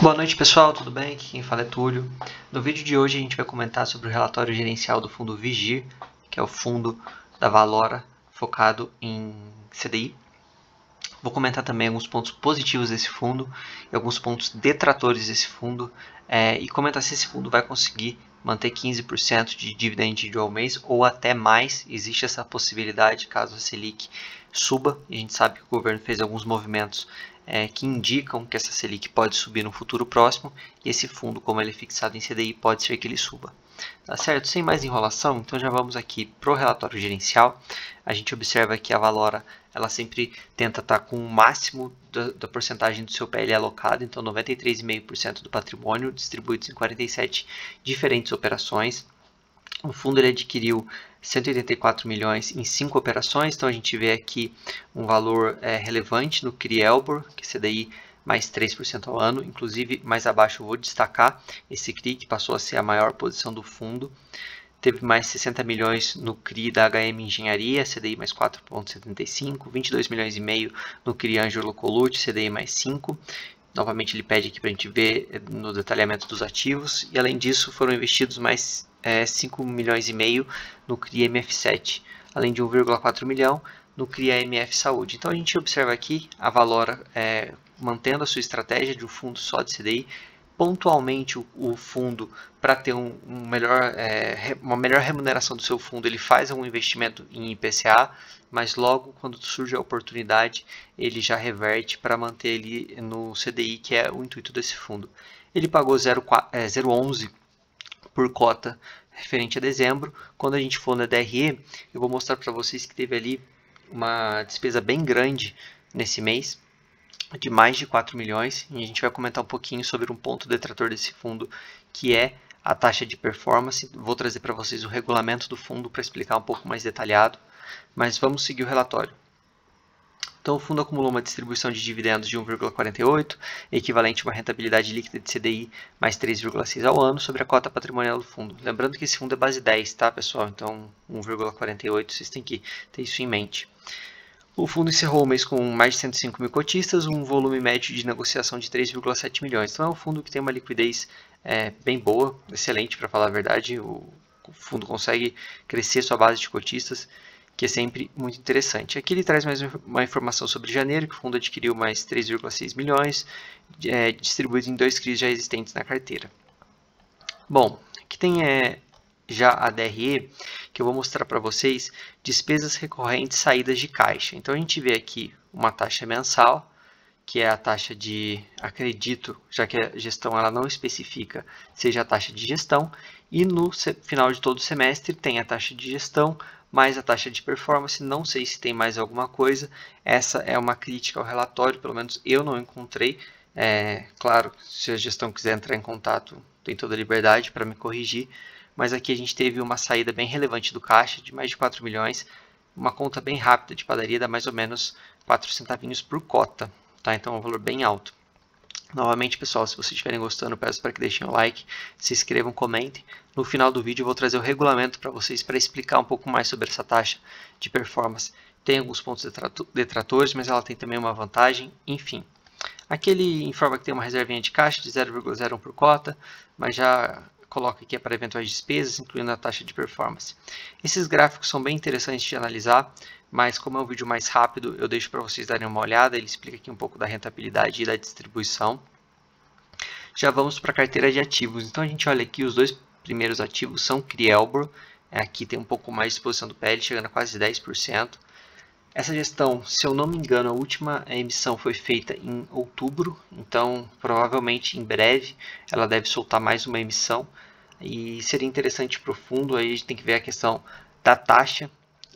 Boa noite pessoal, tudo bem? Aqui quem fala é Túlio. No vídeo de hoje a gente vai comentar sobre o relatório gerencial do fundo Vigir, que é o fundo da Valora focado em CDI. Vou comentar também alguns pontos positivos desse fundo e alguns pontos detratores desse fundo e comentar se esse fundo vai conseguir manter 15% de dividend yield ao mês ou até mais. Existe essa possibilidade caso a Selic suba. A gente sabe que o governo fez alguns movimentos que indicam que essa Selic pode subir no futuro próximo e esse fundo, como ele é fixado em CDI, pode ser que ele suba. Tá certo? Sem mais enrolação, então já vamos aqui para o relatório gerencial. A gente observa que a Valora ela sempre tenta estar com o máximo da porcentagem do seu PL alocado, então 93,5% do patrimônio distribuídos em 47 diferentes operações. O fundo ele adquiriu 184 milhões em 5 operações, então a gente vê aqui um valor relevante no CRI Elbor, que é CDI mais 3% ao ano, inclusive mais abaixo eu vou destacar esse CRI que passou a ser a maior posição do fundo. Teve mais 60 milhões no CRI da HM Engenharia, CDI mais 4,75, 22 milhões e meio no CRI Ângelo Colucci, CDI mais 5. Novamente ele pede aqui para a gente ver no detalhamento dos ativos. E além disso foram investidos mais 5 milhões e meio no CRI MF7, além de 1,4 milhão no CRI AMF Saúde. Então a gente observa aqui a Valora mantendo a sua estratégia de um fundo só de CDI. Pontualmente o fundo, para ter uma melhor remuneração do seu fundo, ele faz um investimento em IPCA, mas logo quando surge a oportunidade, ele já reverte para manter ele no CDI, que é o intuito desse fundo. Ele pagou 0,11 por cota referente a dezembro. Quando a gente for na DRE, eu vou mostrar para vocês que teve ali uma despesa bem grande nesse mês, de mais de 4 milhões, e a gente vai comentar um pouquinho sobre um ponto detrator desse fundo, que é a taxa de performance. Vou trazer para vocês o regulamento do fundo para explicar um pouco mais detalhado, mas vamos seguir o relatório. Então o fundo acumulou uma distribuição de dividendos de 1,48, equivalente a uma rentabilidade líquida de CDI mais 3,6 ao ano sobre a cota patrimonial do fundo. Lembrando que esse fundo é base 10, tá pessoal? Então 1,48, vocês têm que ter isso em mente. O fundo encerrou o mês com mais de 105 mil cotistas, um volume médio de negociação de 3,7 milhões. Então é um fundo que tem uma liquidez bem boa, excelente para falar a verdade. O fundo consegue crescer sua base de cotistas, que é sempre muito interessante. Aqui ele traz mais uma informação sobre janeiro, que o fundo adquiriu mais 3,6 milhões, distribuídos em 2 CRIs já existentes na carteira. Bom, aqui tem já a DRE, que eu vou mostrar para vocês, despesas recorrentes saídas de caixa. Então a gente vê aqui uma taxa mensal, que é a taxa de, acredito, já que a gestão ela não especifica, seja a taxa de gestão, e no final de todo o semestre tem a taxa de gestão mais a taxa de performance. Não sei se tem mais alguma coisa, essa é uma crítica ao relatório, pelo menos eu não encontrei. Claro, se a gestão quiser entrar em contato, tem toda a liberdade para me corrigir, mas aqui a gente teve uma saída bem relevante do caixa, de mais de 4 milhões, uma conta bem rápida de padaria, dá mais ou menos 4 centavinhos por cota, tá? Então é um valor bem alto. Novamente, pessoal, se vocês estiverem gostando, peço para que deixem o like, se inscrevam, comentem. No final do vídeo eu vou trazer o regulamento para vocês, para explicar um pouco mais sobre essa taxa de performance. Tem alguns pontos detratores, mas ela tem também uma vantagem, enfim. Aqui ele informa que tem uma reservinha de caixa de 0,01 por cota, mas já coloca aqui para eventuais despesas, incluindo a taxa de performance. Esses gráficos são bem interessantes de analisar, mas como é um vídeo mais rápido, eu deixo para vocês darem uma olhada. Ele explica aqui um pouco da rentabilidade e da distribuição. Já vamos para a carteira de ativos. Então a gente olha aqui, os dois primeiros ativos são CRI Elbor. Aqui tem um pouco mais de exposição do PL, chegando a quase 10%. Essa gestão, se eu não me engano, a última emissão foi feita em outubro, então provavelmente em breve ela deve soltar mais uma emissão e seria interessante para o fundo. Aí a gente tem que ver a questão da taxa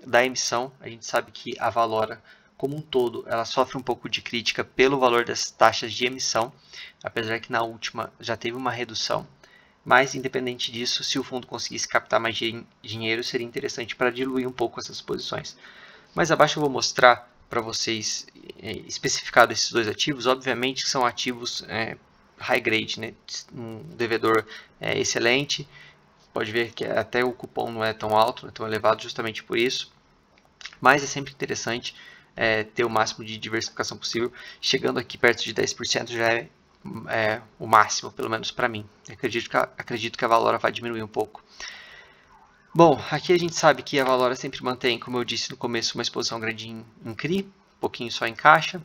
da emissão. A gente sabe que a Valora, como um todo, ela sofre um pouco de crítica pelo valor das taxas de emissão, apesar que na última já teve uma redução. Mas, independente disso, se o fundo conseguisse captar mais dinheiro, seria interessante para diluir um pouco essas posições. Mais abaixo eu vou mostrar para vocês especificado esses dois ativos. Obviamente que são ativos high grade, né? Um devedor excelente. Pode ver que até o cupom não é tão alto, não é tão elevado, justamente por isso. Mas é sempre interessante ter o máximo de diversificação possível. Chegando aqui perto de 10% já é o máximo, pelo menos para mim. Acredito que a Valora vai diminuir um pouco. Bom, aqui a gente sabe que a Valora sempre mantém, como eu disse no começo, uma exposição grande em CRI, um pouquinho só em caixa.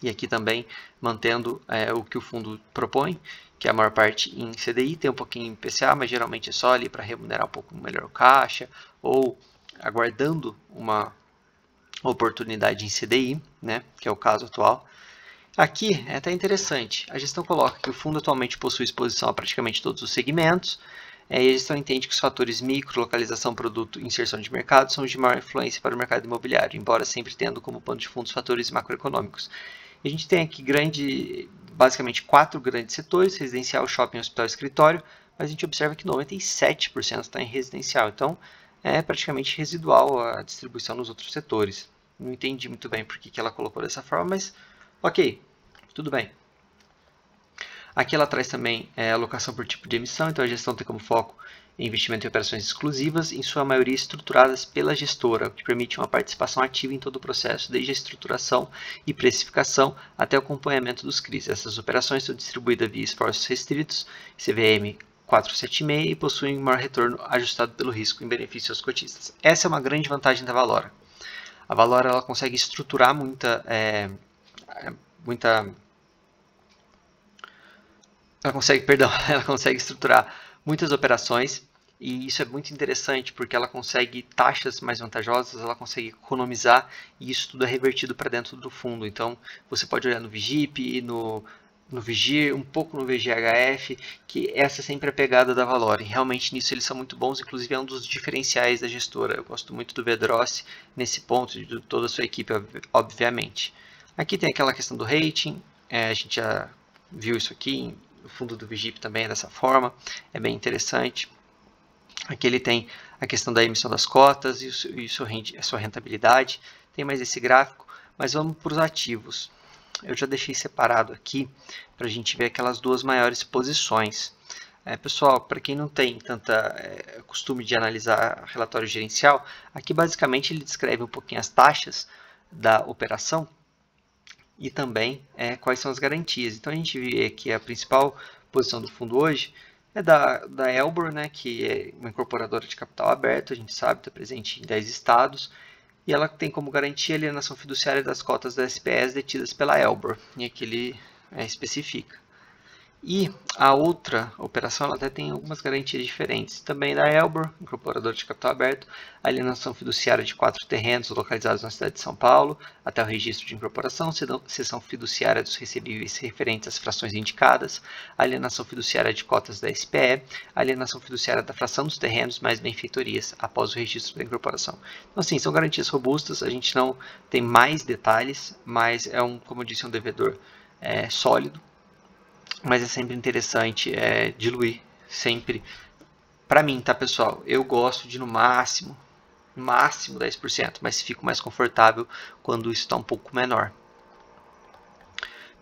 E aqui também mantendo o que o fundo propõe, que é a maior parte em CDI, tem um pouquinho em PCA, mas geralmente é só ali para remunerar um pouco melhor o caixa, ou aguardando uma oportunidade em CDI, né, que é o caso atual. Aqui é até interessante, a gestão coloca que o fundo atualmente possui exposição a praticamente todos os segmentos, e a gestão entende que os fatores micro, localização, produto e inserção de mercado são de maior influência para o mercado imobiliário, embora sempre tendo como pano de fundo os fatores macroeconômicos. E a gente tem aqui basicamente 4 grandes setores: residencial, shopping, hospital e escritório, mas a gente observa que 97% está em residencial, então é praticamente residual a distribuição nos outros setores. Não entendi muito bem por que ela colocou dessa forma, mas ok, tudo bem. Aqui ela traz também alocação por tipo de emissão, então a gestão tem como foco investimento em operações exclusivas, em sua maioria estruturadas pela gestora, o que permite uma participação ativa em todo o processo, desde a estruturação e precificação até o acompanhamento dos CRIs. Essas operações são distribuídas via esforços restritos, CVM 476, e possuem maior retorno ajustado pelo risco em benefício aos cotistas. Essa é uma grande vantagem da Valora. A Valora ela consegue estruturar ela consegue estruturar muitas operações, e isso é muito interessante porque ela consegue taxas mais vantajosas, ela consegue economizar, e isso tudo é revertido para dentro do fundo. Então você pode olhar no VGIP, no VIGIR, um pouco no VGHF, que essa é sempre a pegada da Valora, e realmente nisso eles são muito bons, inclusive é um dos diferenciais da gestora. Eu gosto muito do Vedrossi nesse ponto, de toda a sua equipe, obviamente. Aqui tem aquela questão do rating, a gente já viu isso aqui. O fundo do VGIP também é dessa forma, é bem interessante. Aqui ele tem a questão da emissão das cotas e a sua rentabilidade. Tem mais esse gráfico, mas vamos para os ativos. Eu já deixei separado aqui para a gente ver aquelas duas maiores posições. Pessoal, para quem não tem tanta costume de analisar relatório gerencial, aqui basicamente ele descreve um pouquinho as taxas da operação e também quais são as garantias. Então a gente vê que a principal posição do fundo hoje é da Elbor, né, que é uma incorporadora de capital aberto, a gente sabe, está presente em 10 estados, e ela tem como garantia a alienação fiduciária das cotas da SPS detidas pela Elbor, e aqui ele especifica. E a outra operação ela até tem algumas garantias diferentes. Também da Elbor, incorporadora de capital aberto, a alienação fiduciária de 4 terrenos localizados na cidade de São Paulo, até o registro de incorporação, cessão fiduciária dos recebíveis referentes às frações indicadas, a alienação fiduciária de cotas da SPE, a alienação fiduciária da fração dos terrenos mais benfeitorias após o registro da incorporação. Então, assim, são garantias robustas, a gente não tem mais detalhes, mas é como eu disse, um devedor sólido. Mas é sempre interessante diluir, sempre. Para mim, tá, pessoal? Eu gosto de no máximo 10%, mas fico mais confortável quando isso está um pouco menor.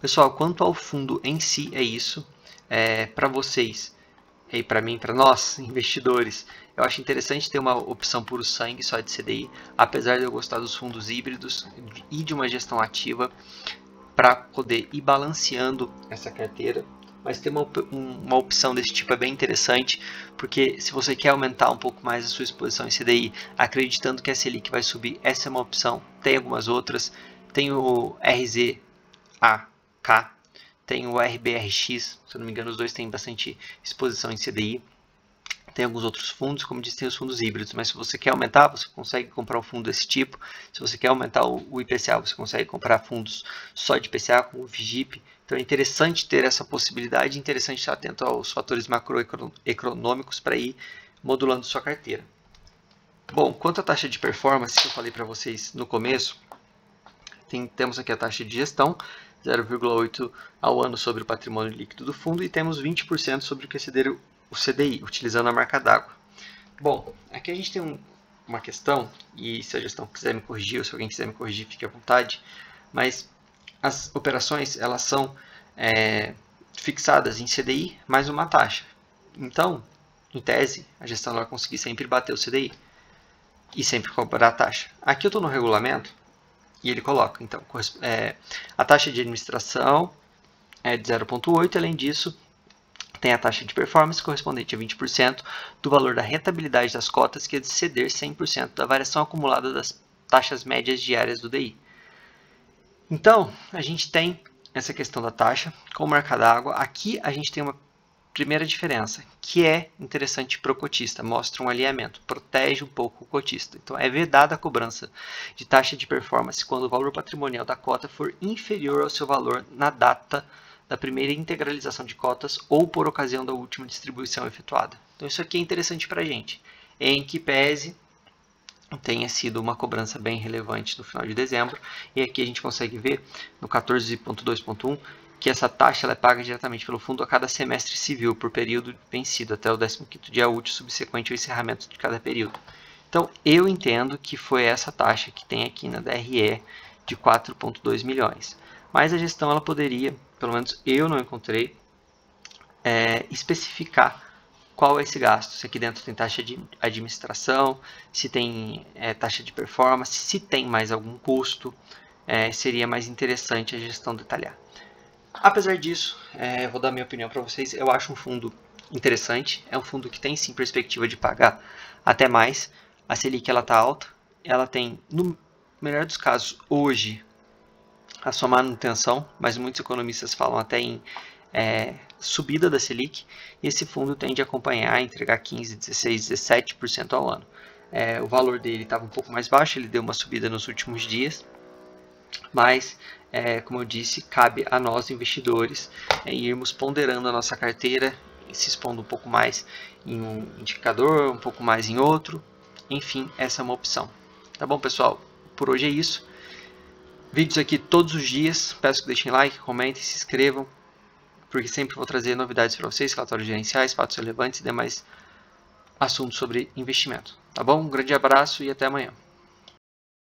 Pessoal, quanto ao fundo em si, é isso. Para vocês, e para mim, para nós, investidores, eu acho interessante ter uma opção puro sangue só de CDI, apesar de eu gostar dos fundos híbridos e de uma gestão ativa, para poder ir balanceando essa carteira. Mas ter uma opção desse tipo é bem interessante, porque se você quer aumentar um pouco mais a sua exposição em CDI, acreditando que a Selic vai subir, essa é uma opção. Tem algumas outras, tem o RZAK, tem o RBRX, se eu não me engano os dois têm bastante exposição em CDI. Tem alguns outros fundos, como disse, tem os fundos híbridos, mas se você quer aumentar, você consegue comprar um fundo desse tipo. Se você quer aumentar o IPCA, você consegue comprar fundos só de IPCA, como o VGIP. Então é interessante ter essa possibilidade, é interessante estar atento aos fatores macroeconômicos para ir modulando sua carteira. Bom, quanto à taxa de performance, que eu falei para vocês no começo, temos aqui a taxa de gestão, 0,8 ao ano sobre o patrimônio líquido do fundo, e temos 20% sobre o que exceder o CDI, utilizando a marca d'água. Bom, aqui a gente tem uma questão, e se a gestão quiser me corrigir, ou se alguém quiser me corrigir, fique à vontade, mas as operações elas são fixadas em CDI mais uma taxa. Então, em tese, a gestão vai conseguir sempre bater o CDI e sempre cobrar a taxa. Aqui eu estou no regulamento e ele coloca, então, a taxa de administração é de 0,8. Além disso, tem a taxa de performance correspondente a 20% do valor da rentabilidade das cotas, que é de exceder 100% da variação acumulada das taxas médias diárias do DI. Então, a gente tem essa questão da taxa com marca d'água. Aqui a gente tem uma primeira diferença, que é interessante para o cotista, mostra um alinhamento, protege um pouco o cotista. Então, é vedada a cobrança de taxa de performance quando o valor patrimonial da cota for inferior ao seu valor na data da primeira integralização de cotas ou por ocasião da última distribuição efetuada. Então, isso aqui é interessante para a gente, em que pese tenha sido uma cobrança bem relevante no final de dezembro. E aqui a gente consegue ver no 14.2.1 que essa taxa ela é paga diretamente pelo fundo a cada semestre civil por período vencido até o 15º dia útil subsequente ao encerramento de cada período. Então eu entendo que foi essa taxa que tem aqui na DRE de 4,2 milhões. Mas a gestão ela poderia, pelo menos eu não encontrei, especificar qual é esse gasto, se aqui dentro tem taxa de administração, se tem taxa de performance, se tem mais algum custo, seria mais interessante a gestão detalhar. Apesar disso, vou dar minha opinião para vocês, eu acho um fundo interessante, é um fundo que tem sim perspectiva de pagar até mais, a Selic ela está alta, ela tem, no melhor dos casos, hoje, a sua manutenção, mas muitos economistas falam até em subida da Selic, e esse fundo tende a acompanhar, entregar 15%, 16%, 17% ao ano. O valor dele estava um pouco mais baixo, ele deu uma subida nos últimos dias, mas, como eu disse, cabe a nós investidores irmos ponderando a nossa carteira, se expondo um pouco mais em um indicador, um pouco mais em outro, enfim, essa é uma opção. Tá bom, pessoal? Por hoje é isso. Vídeos aqui todos os dias, peço que deixem like, comentem, se inscrevam, porque sempre vou trazer novidades para vocês, relatórios gerenciais, fatos relevantes e demais assuntos sobre investimento. Tá bom? Um grande abraço e até amanhã.